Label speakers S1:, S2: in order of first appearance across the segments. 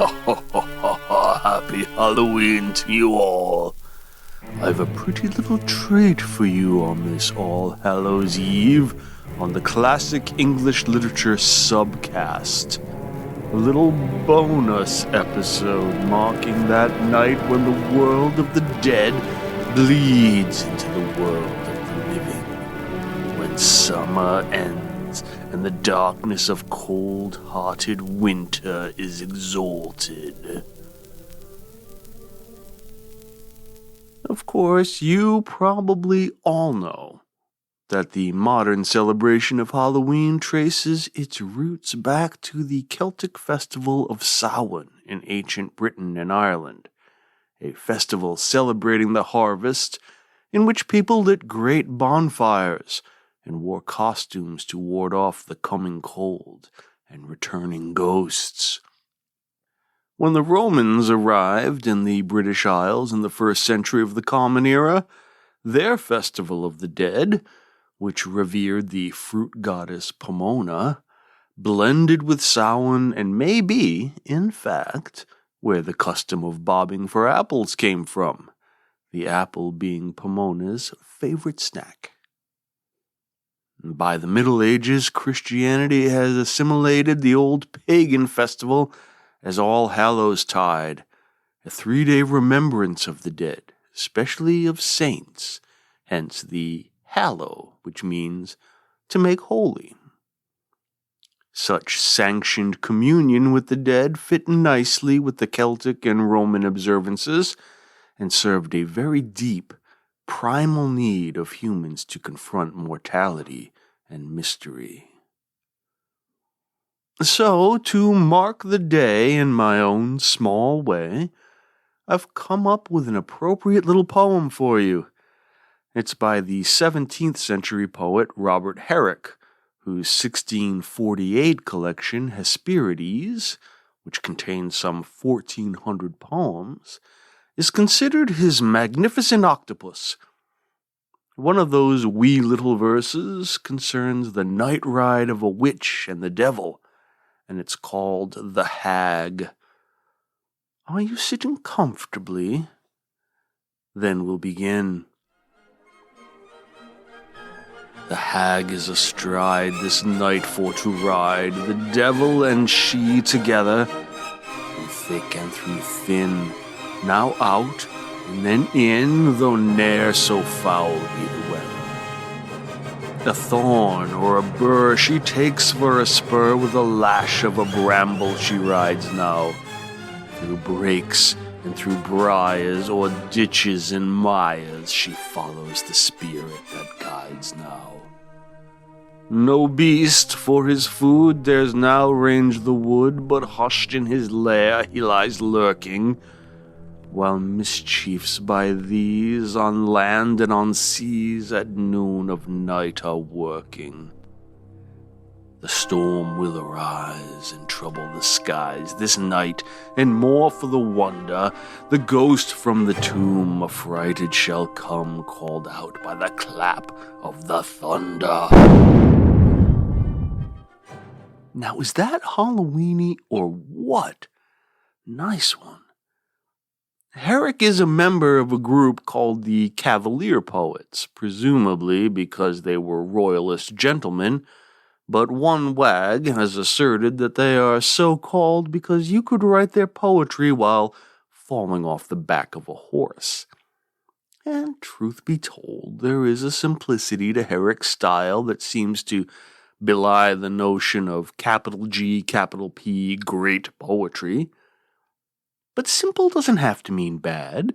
S1: Happy Halloween to you all. I've a pretty little treat for you on this All Hallows Eve on the Classic English Literature Subcast. A little bonus episode marking that night when the world of the dead bleeds into the world of the living. When summer ends and the darkness of cold-hearted winter is exalted. Of course, you probably all know that the modern celebration of Halloween traces its roots back to the Celtic festival of Samhain in ancient Britain and Ireland, a festival celebrating the harvest in which people lit great bonfires and wore costumes to ward off the coming cold and returning ghosts. When the Romans arrived in the British Isles in the 1st century of the Common Era, their festival of the dead, which revered the fruit goddess Pomona, blended with Samhain and may be, in fact, where the custom of bobbing for apples came from, the apple being Pomona's favorite snack. By the Middle Ages, Christianity has assimilated the old pagan festival as All Hallows Tide, a 3-day remembrance of the dead, especially of saints, hence the hallow, which means to make holy. Such sanctioned communion with the dead fit nicely with the Celtic and Roman observances and served a very deep, primal need of humans to confront mortality and mystery. So, to mark the day in my own small way, I've come up with an appropriate little poem for you. It's by the 17th century poet Robert Herrick, whose 1648 collection Hesperides, which contains some 1,400 poems, is considered his magnificent octopus. One of those wee little verses concerns the night ride of a witch and the devil, and it's called The Hag. Are you sitting comfortably? Then we'll begin. The hag is astride this night for to ride, the devil and she together, through thick and through thin, now out and then in, though ne'er so foul be the weather. A thorn or a burr she takes for a spur, with a lash of a bramble she rides now, through brakes and through briars, o'er ditches and mires, she follows the spirit that guides now. No beast for his food dares now range the wood, but hushed in his lair he lies lurking, while mischiefs by these on land and on seas at noon of night are working. The storm will arise and trouble the skies this night, and more for the wonder, the ghost from the tomb affrighted shall come, called out by the clap of the thunder. Now, is that Halloweeny or what? Nice one. Herrick is a member of a group called the Cavalier Poets, presumably because they were royalist gentlemen, but one wag has asserted that they are so called because you could write their poetry while falling off the back of a horse. And truth be told, there is a simplicity to Herrick's style that seems to belie the notion of capital G, capital P, great poetry. But simple doesn't have to mean bad,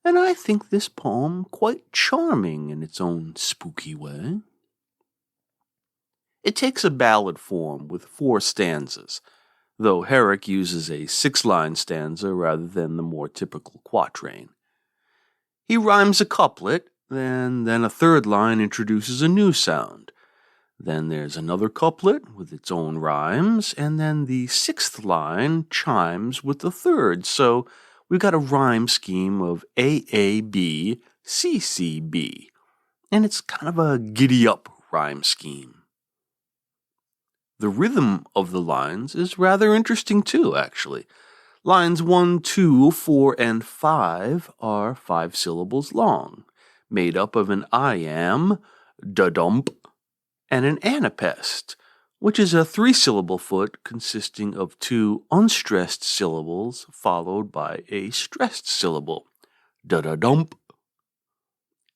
S1: and I think this poem quite charming in its own spooky way. It takes a ballad form with 4 stanzas, though Herrick uses a 6-line stanza rather than the more typical quatrain. He rhymes a couplet, then a 3rd line introduces a new sound. Then there's another couplet with its own rhymes, and then the 6th line chimes with the 3rd, so we've got a rhyme scheme of AAB, CCB, and it's kind of a giddy-up rhyme scheme. The rhythm of the lines is rather interesting too, actually. Lines 1, 2, 4, and 5 are 5 syllables long, made up of an iamb, da-dump, and an anapest, which is a 3-syllable foot consisting of 2 unstressed syllables followed by a stressed syllable, da-da-dump.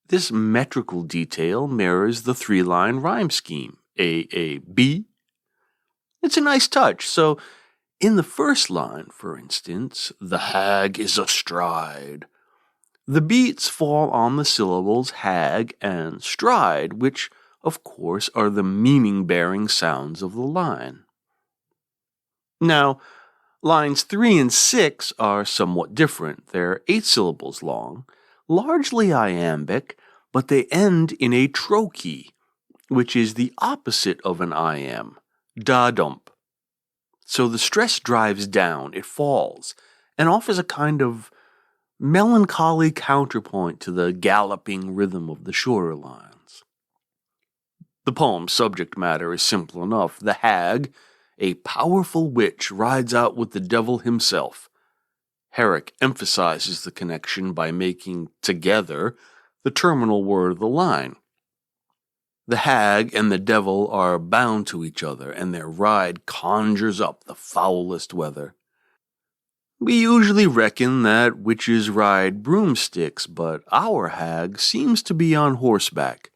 S1: This metrical detail mirrors the 3-line rhyme scheme, A-A-B. It's a nice touch, so in the first line, for instance, the hag is astride. The beats fall on the syllables hag and stride, which, of course, are the meaning-bearing sounds of the line. Now, lines 3 and 6 are somewhat different. They're 8 syllables long, largely iambic, but they end in a trochee, which is the opposite of an iamb, da-dump. So the stress drives down, it falls, and offers a kind of melancholy counterpoint to the galloping rhythm of the shorter lines. The poem's subject matter is simple enough. The hag, a powerful witch, rides out with the devil himself. Herrick emphasizes the connection by making together the terminal word of the line. The hag and the devil are bound to each other, and their ride conjures up the foulest weather. We usually reckon that witches ride broomsticks, but our hag seems to be on horseback.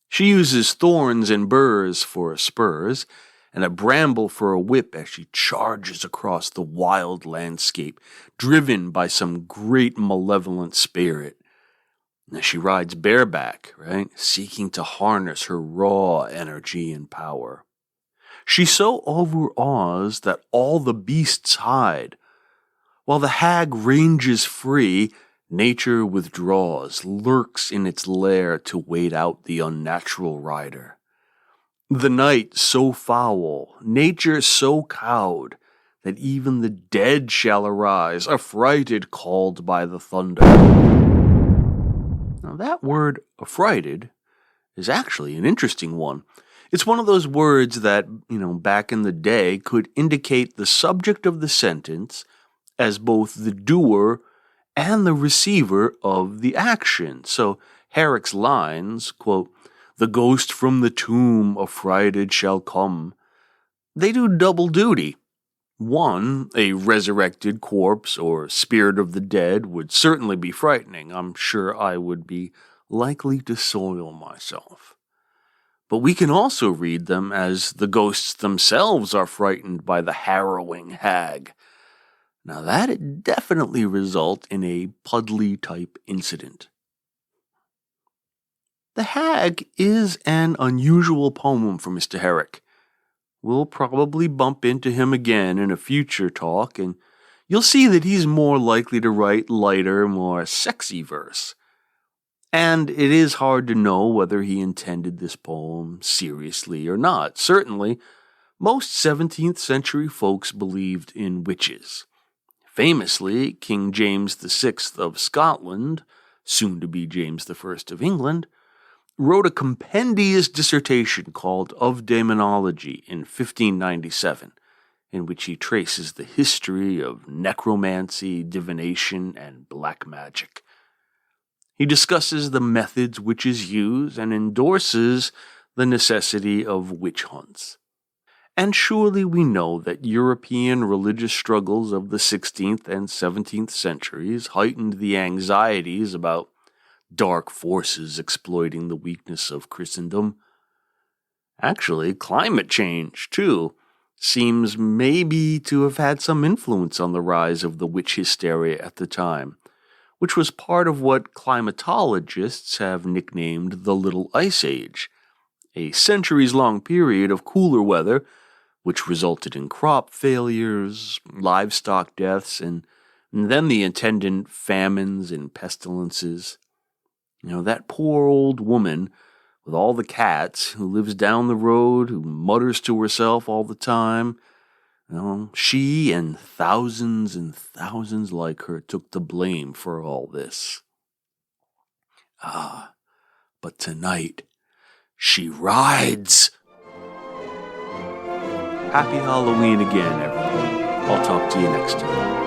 S1: She uses thorns and burrs for spurs, and a bramble for a whip as she charges across the wild landscape, driven by some great malevolent spirit. She rides bareback, right, seeking to harness her raw energy and power. She so overawes that all the beasts hide. While the hag ranges free, nature withdraws, lurks in its lair to wait out the unnatural rider. The night so foul, nature so cowed, that even the dead shall arise, affrighted, called by the thunder. Now that word, affrighted, is actually an interesting one. It's one of those words that, back in the day could indicate the subject of the sentence as both the doer and the receiver of the action. So Herrick's lines, quote, "The ghost from the tomb affrighted shall come," they do double duty. One, a resurrected corpse or spirit of the dead, would certainly be frightening. I'm sure I would be likely to soil myself. But we can also read them as the ghosts themselves are frightened by the harrowing hag. Now that'd definitely result in a Pudley-type incident. The Hag is an unusual poem for Mr. Herrick. We'll probably bump into him again in a future talk, and you'll see that he's more likely to write lighter, more sexy verse. And it is hard to know whether he intended this poem seriously or not. Certainly, most 17th century folks believed in witches. Famously, King James VI of Scotland, soon to be James I of England, wrote a compendious dissertation called Of Demonology in 1597, in which he traces the history of necromancy, divination, and black magic. He discusses the methods witches use and endorses the necessity of witch hunts. And surely we know that European religious struggles of the 16th and 17th centuries heightened the anxieties about dark forces exploiting the weakness of Christendom. Actually, climate change, too, seems maybe to have had some influence on the rise of the witch hysteria at the time, which was part of what climatologists have nicknamed the Little Ice Age, a centuries-long period of cooler weather which resulted in crop failures, livestock deaths, and then the attendant famines and pestilences. That poor old woman with all the cats who lives down the road, who mutters to herself all the time, she and thousands like her took the blame for all this. But tonight, she rides. Happy Halloween again, everyone. I'll talk to you next time.